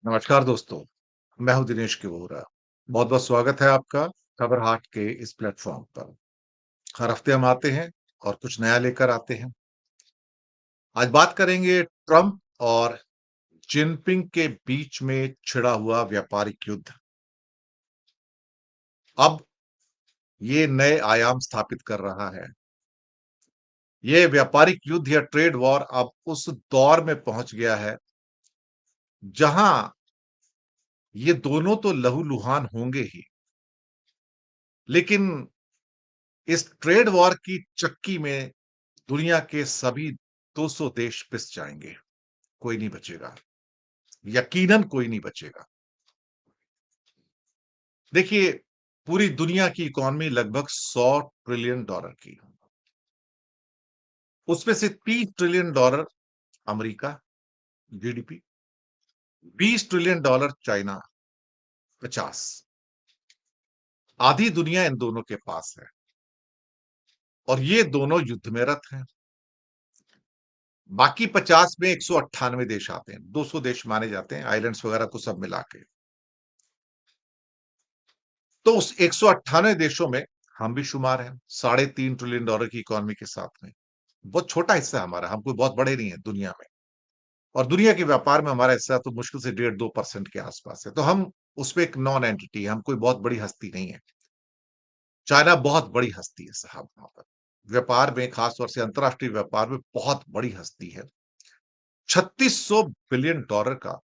नमस्कार दोस्तों, मैं हूं दिनेश किवोरा। बहुत-बहुत स्वागत है आपका खबर हाट के इस प्लेटफ़ॉर्म पर। हर हफ्ते हम आते हैं और कुछ नया लेकर आते हैं। आज बात करेंगे ट्रंप और जिनपिंग के बीच में छिड़ा हुआ व्यापारिक युद्ध। अब ये नए आयाम स्थापित कर रहा है। ये व्यापारिक युद्ध या ट्रेड वॉर अब उस दौर में पहुंच गया है, जहां ये दोनों तो लहूलुहान होंगे ही, लेकिन इस ट्रेड वॉर की चक्की में दुनिया के सभी 200 देश पिस जाएंगे। कोई नहीं बचेगा। यकीनन कोई नहीं बचेगा। देखिए, पूरी दुनिया की इकोनॉमी लगभग 100 ट्रिलियन डॉलर की। उसमें से 30 trillion dollar America GDP, 20 trillion dollar China, 50। आधी दुनिया इन दोनों के पास है और ये दोनों युद्ध में रत हैं। बाकी 50 में 198 देश आते हैं। 200 देश माने जाते हैं, आइलैंड्स वगैरह को सब मिला के। तो उस 198 देशों में हम भी शुमार हैं, साढ़े 3 ट्रिलियन डॉलर की इकोनॉमी के साथ में। बहुत छोटा हिस्सा है हमारा, हम कोई बहुत बड़े नहीं हैं दुनिया में। और दुनिया के व्यापार में हमारा हिस्सा तो मुश्किल से 1.5-2% के आसपास है। तो हम उसमें एक नॉन एंटिटी है, हम कोई बहुत बड़ी हस्ती नहीं है। चाइना बहुत बड़ी हस्ती है साहब वहाँ पर। व्यापार में, खास तौर से अंतर्राष्ट्रीय व्यापार में बहुत बड़ी हस्ती है। 3600 बिलियन डॉलर का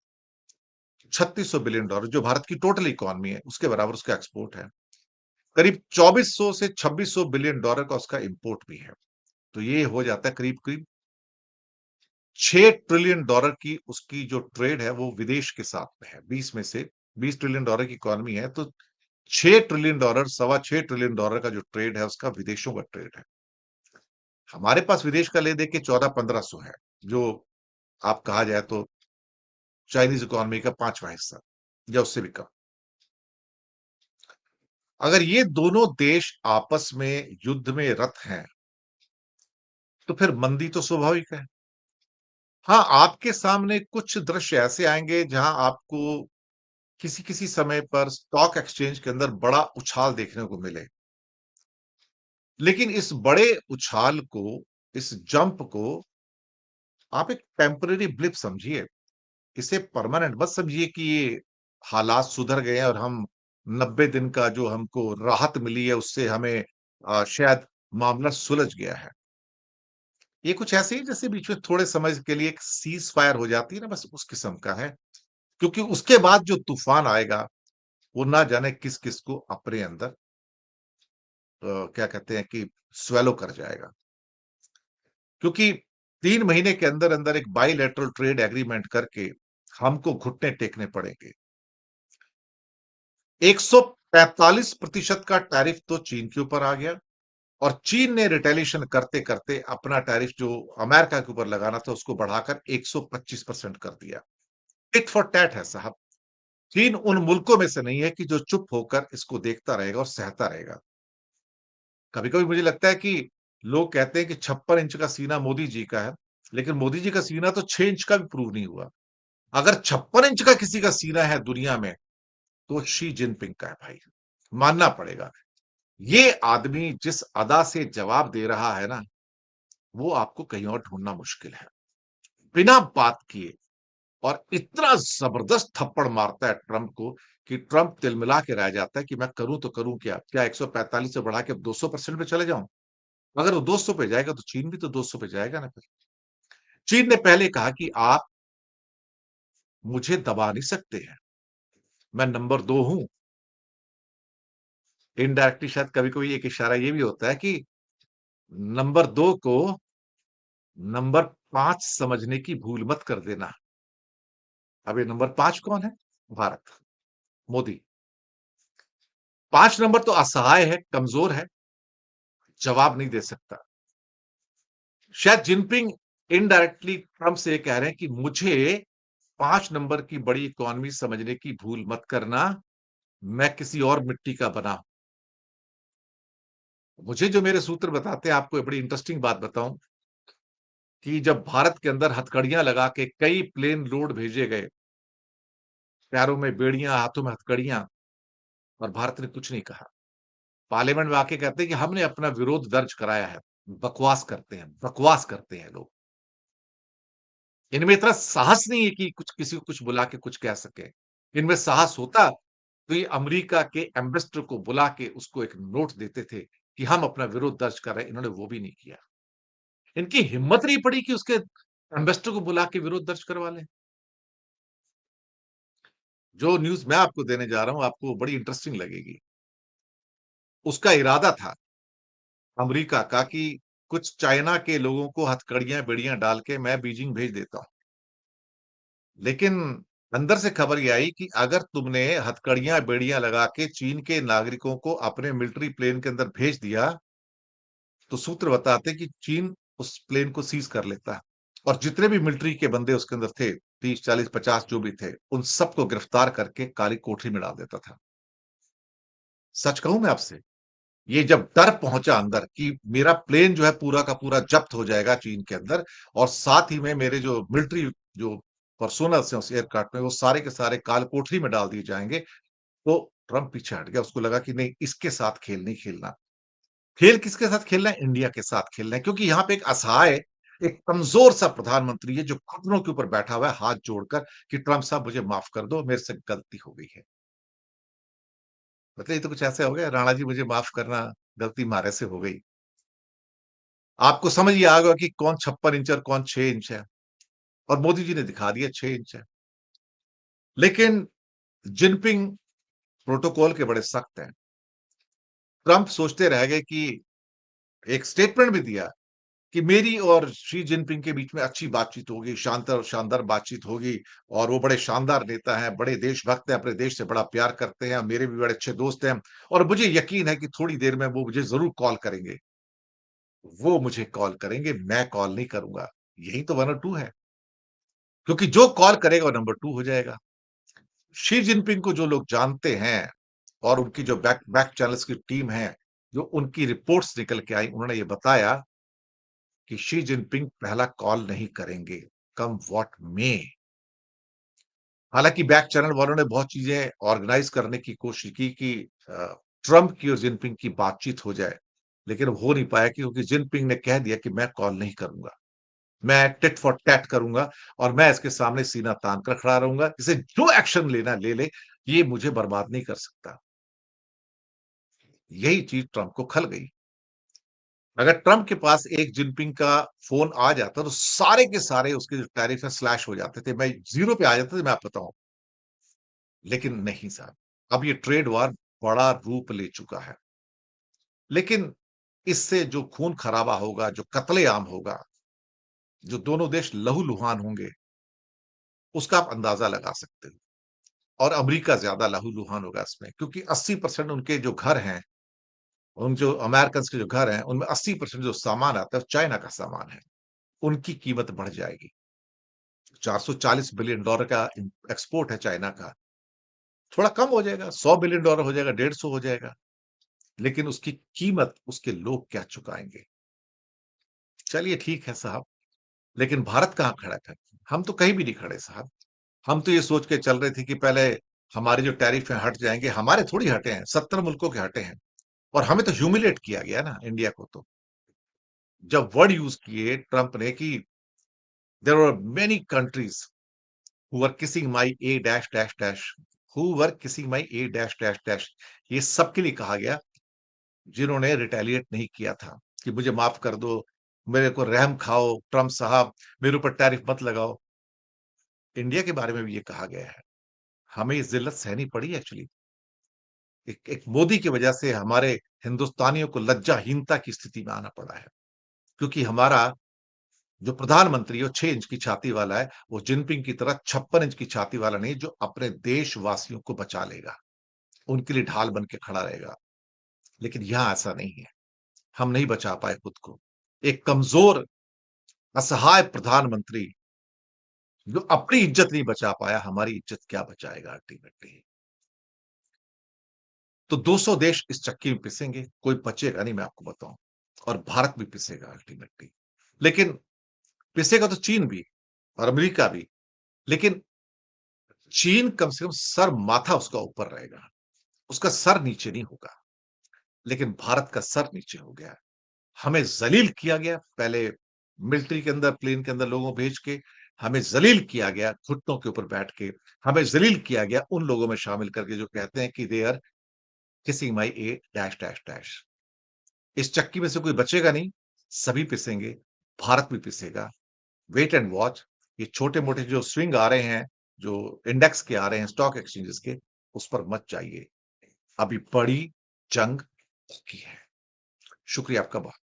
3600 बिलियन डॉलर जो भारत की टोटल इकोनॉमी है, उसके बराबर उसका एक्सपोर्ट है। करीब 2400 से 2600 बिलियन डॉलर का उसका इंपोर्ट भी है। तो ये हो जाता है करीब-करीब 6 ट्रिलियन डॉलर की उसकी जो ट्रेड है वो विदेश के साथ में है। 20 में से 20 ट्रिलियन डॉलर की इकोनॉमी है तो 6 ट्रिलियन डॉलर, सवा 6 ट्रिलियन डॉलर का जो ट्रेड है उसका विदेशों का ट्रेड है। हमारे पास विदेश का ले-दे के 1400-1500 है, जो आप कहा जाए तो चाइनीज़ इकोनॉमी का 5वां हिस्सा या उससे भी कम। अगर ये दोनों देश आपस में युद्ध में रत हैं, तो फिर मंदी तो स्वाभाविक है। हाँ, आपके सामने कुछ दृश्य ऐसे आएँगे जहाँ आपको किसी-किसी समय पर स्टॉक एक्सचेंज के अंदर बड़ा उछाल देखने को मिले। लेकिन इस बड़े उछाल को, इस जंप को आप एक टेम्परेरी ब्लिप समझिए। इसे परमानेंट मत समझिए कि ये हालात सुधर गए हैं और हम 90 दिन का जो हमको राहत मिली है उससे हमें शायद मामला सुलझ गया है। ये कुछ ऐसे ही जैसे बीच में थोड़े समय के लिए एक सीज़ फायर हो जाती है ना, बस उस किस्म का है। क्योंकि उसके बाद जो तूफान आएगा, वो ना जाने किस-किस को अपने अंदर क्या कहते हैं कि स्वैलो कर जाएगा। क्योंकि 3 महीने के अंदर-अंदर एक बायलैटरल ट्रेड एग्रीमेंट करके हमको घुटने टेकने पड़ेंगे। 145% का टैरिफ तो चीन के ऊपर आ गया और चीन ने रिटेलिएशन करते-करते अपना टैरिफ जो अमेरिका के ऊपर लगाना था उसको बढ़ाकर 125% कर दिया। टिट फॉर टैट है साहब। चीन उन मुल्कों में से नहीं है कि जो चुप होकर इसको देखता रहेगा और सहता रहेगा। कभी-कभी मुझे लगता है कि लोग कहते हैं कि 56 इंच का सीना मोदी जी का है, लेकिन मोदी जी का सीना तो 6 इंच का भी प्रूव नहीं हुआ। अगर 56 इंच का किसी का सीना है दुनिया में, तो शी जिनपिंग का है भाई, मानना पड़ेगा। ये आदमी जिस अदा से जवाब दे रहा है ना, वो आपको कहीं और ढूँढना मुश्किल है। बिना बात किए और इतना ज़बरदस्त थप्पड़ मारता है ट्रंप को कि ट्रंप तिलमिला के रह जाता है कि मैं करूँ तो करूँ क्या? क्या 145 से बढ़ा के अब 200% पे चले जाऊँ? अगर वो 200 पे जाएगा तो चीन भी तो 200 पे जाएगा ना फिर। चीन ने पहले कहा कि आप मुझे दबा नहीं सकते हैं, मैं नंबर 2 हूँ। इनडायरेक्टली शायद कभी-कभी एक इशारा ये भी होता है कि नंबर 2 को नंबर 5 समझने की भूल मत कर देना। अब ये नंबर 5 कौन है? भारत, मोदी। 5 नंबर तो असहाय है, कमज़ोर है, जवाब नहीं दे सकता। शायद जिनपिंग इनडायरेक्टली ट्रंप से ये कह रहे हैं कि मुझे 5 नंबर की बड़ी इकोनॉमी समझने की भूल मत करना, मैं किसी और मिट्टी का बना हूँ। मुझे जो मेरे सूत्र बताते हैं आपको एक बड़ी इंटरेस्टिंग बात बताऊँ कि जब भारत के अंदर हथकड़ियाँ लगा के कई प्लेन लोड भेजे गए पैरों में बेड़ियाँ, हाथों में हथकड़ियाँ और भारत ने कुछ नहीं कहा। पार्लियामेंट में आके कहते हैं कि हमने अपना विरोध दर्ज कराया है। बकवास करते हैं लोग। इनमें इतना साहस नहीं है कि कुछ किसी को कुछ बुला के कुछ कह सकें। इनमें साहस होता तो ये अमेरिका के एम्बेसडर को बुला के उसको एक नोट देते थे कि हम अपना विरोध दर्ज कर रहे हैं, इन्होंने वो भी नहीं किया। इनकी हिम्मत नहीं पड़ी कि उसके एम्बेसडर को बुला के विरोध दर्ज करवा लें। जो न्यूज़ मैं आपको देने जा रहा हूँ, आपको बड़ी इंटरेस्टिंग लगेगी। उसका इरादा था अमेरिका का कि कुछ चाइना के लोगों को हथकड़ियाँ-बेड़ियाँ डाल के मैं बीजिंग भेज देता हूँ। लेकिन अंदर से खबर ये आई कि अगर तुमने हथकड़ियाँ, बेड़ियाँ लगा के चीन के नागरिकों को अपने मिलिट्री प्लेन के अंदर भेज दिया, तो सूत्र बताते हैं कि चीन उस प्लेन को सीज़ कर लेता और जितने भी मिलिट्री के बंदे उसके अंदर थे, 30, 40, 50 जो भी थे, उन सबको गिरफ्तार करके काली कोठरी में डाल देता था। सच कहूँ मैं आपसे, ये जब डर पहुँचा अंदर कि मेरा प्लेन जो है पूरा का पूरा जब्त हो जाएगा चीन के अंदर और साथ ही में मेरे जो मिलिट्री जो पर्सोनल्स हैं उस एयरक्राफ्ट में, वो सारे के सारे काल कोठरी में डाल दिए जाएँगे, तो ट्रम्प पीछे हट गया। उसको लगा कि नहीं, इसके साथ खेल नहीं खेलना। खेल किसके साथ खेलना है? इंडिया के साथ खेलना है क्योंकि यहाँ पे एक असहाय, एक कमज़ोर-सा प्रधानमंत्री है जो घुटनों के ऊपर बैठा हुआ है हाथ जोड़कर कि ट्रम्प साहब मुझे माफ़ कर दो, मेरे से गलती हो गई है। मतलब ये तो कुछ ऐसे हो गया, राणा जी मुझे माफ़ करना, गलती म्हारे से हो गई। आपको समझ ही आ गया कि कौन 56 इंच और कौन 6 इंच है और मोदी जी ने दिखा दिया 6 इंच है। लेकिन जिनपिंग प्रोटोकॉल के बड़े सख्त हैं। ट्रम्प सोचते रह गए कि एक स्टेटमेंट भी दिया कि मेरी और शी जिनपिंग के बीच में अच्छी बातचीत होगी, शानदार शानदार बातचीत होगी और वो बड़े शानदार नेता हैं, बड़े देशभक्त हैं, अपने देश से बड़ा प्यार करते हैं, मेरे भी बड़े अच्छे दोस्त हैं और मुझे यकीन है कि थोड़ी देर में वो मुझे ज़रूर कॉल करेंगे। वो मुझे कॉल करेंगे, मैं कॉल नहीं करूँगा। यही तो 1 और 2 है। क्योंकि जो कॉल करेगा वो नंबर 2 हो जाएगा। शी जिनपिंग को जो लोग जानते हैं और उनकी जो बैक बैक चैनल्स की टीम है, जो उनकी रिपोर्ट्स निकल के आई, उन्होंने ये बताया कि शी जिनपिंग पहला कॉल नहीं करेंगे, कम व्हाट मे। हालाँकि बैक चैनल वालों ने बहुत चीज़ें ऑर्गेनाइज़ करने की कोशिश की कि ट्रम्प की और जिनपिंग की बातचीत हो जाए, लेकिन हो नहीं पाया क्योंकि जिनपिंग ने कह दिया कि मैं कॉल नहीं करूँगा। मैं टिट फॉर टैट करूँगा और मैं इसके सामने सीना तान कर खड़ा रहूँगा। इसे जो एक्शन लेना ले ले, ये मुझे बर्बाद नहीं कर सकता। यही चीज़ ट्रम्प को खल गई। अगर ट्रम्प के पास एक जिनपिंग का फ़ोन आ जाता तो सारे के सारे उसके जो टैरिफ है स्लैश हो जाते थे। मैं 0 पे आ जाते थे मैं आपको बताऊँ। लेकिन नहीं साहब, अब ये ट्रेड वॉर बड़ा रूप ले चुका है। लेकिन इससे जो खून-खराबा होगा, जो कत्लेआम होगा, जो दोनों देश लहू-लुहान होंगे, उसका आप अंदाज़ा लगा सकते हो। और अमेरिका ज़्यादा लहू-लुहान होगा इसमें क्योंकि 80% उनके जो घर हैं, उन जो अमेरिकन्स के जो घर हैं, उनमें 80% जो सामान आता है, वो चाइना का सामान है। उनकी कीमत बढ़ जाएगी। $440 बिलियन का एक्सपोर्ट है चाइना का। थोड़ा कम हो जाएगा, $100 बिलियन हो जाएगा, 150 हो जाएगा। लेकिन उसकी कीमत उसके लोग क्या चुकाएँगे? चलिए ठीक है साहब, लेकिन भारत कहाँ खड़ा है? हम तो कहीं भी नहीं खड़े साहब। हम तो ये सोच के चल रहे थे कि पहले हमारे जो टैरिफ हैं हट जाएँगे, हमारे थोड़ी हटे हैं, 70 मुल्कों के हटे हैं और हमें तो ह्यूमिलिएट किया गया ना इंडिया को तो। जब वर्ड यूज़ किए ट्रम्प ने कि there were many countries who were kissing my a dash dash dash, who were kissing my a dash dash dash. ये सबके लिए कहा गया जिन्होंने रिटेलिएट नहीं किया था कि मुझे माफ़ कर दो, मेरे को रहम खाओ ट्रम्प साहब, मेरे ऊपर टैरिफ मत लगाओ। इंडिया के बारे में भी ये कहा गया है। हमें ये ज़िल्लत सहनी पड़ी एक्चुअली। एक एक मोदी की वजह से हमारे हिंदुस्तानियों को लज्जाहीनता की स्थिति में आना पड़ा है। क्योंकि हमारा जो प्रधानमंत्री है वो 6 इंच की छाती वाला है, वो जिनपिंग की तरह 56 इंच की छाती वाला नहीं जो अपने देशवासियों को बचा लेगा, उनके लिए ढाल बन के खड़ा रहेगा। लेकिन यहाँ ऐसा नहीं है, हम नहीं बचा पाए खुद को। एक कमज़ोर, असहाय प्रधानमंत्री जो अपनी इज़्ज़त नहीं बचा पाया, हमारी इज़्ज़त क्या बचाएगा अल्टीमेटली। तो 200 देश इस चक्की में पिसेंगे, कोई बचेगा नहीं मैं आपको बताऊँ और भारत भी पिसेगा अल्टीमेटली। लेकिन पिसेगा तो चीन भी और अमेरिका भी, लेकिन चीन कम से कम सर माथा उसका ऊपर रहेगा, उसका सर नीचे नहीं होगा। लेकिन भारत का सर नीचे हो गया। हमें ज़लील किया गया, पहले मिलिट्री के अंदर, प्लेन के अंदर लोगों को भेज के, हमें ज़लील किया गया घुटनों के ऊपर बैठ के, हमें ज़लील किया गया उन लोगों में शामिल करके जो कहते हैं कि they are kissing my a dash dash dash. इस चक्की में से कोई बचेगा नहीं, सभी पिसेंगे, भारत भी पिसेगा। Wait and watch. ये छोटे-मोटे जो स्विंग आ रहे हैं, जो इंडेक्स के आ रहे हैं स्टॉक एक्सचेंजेस के, उस पर मत जाइए। अभी बड़ी जंग बाकी है। शुक्रिया आपका बहुत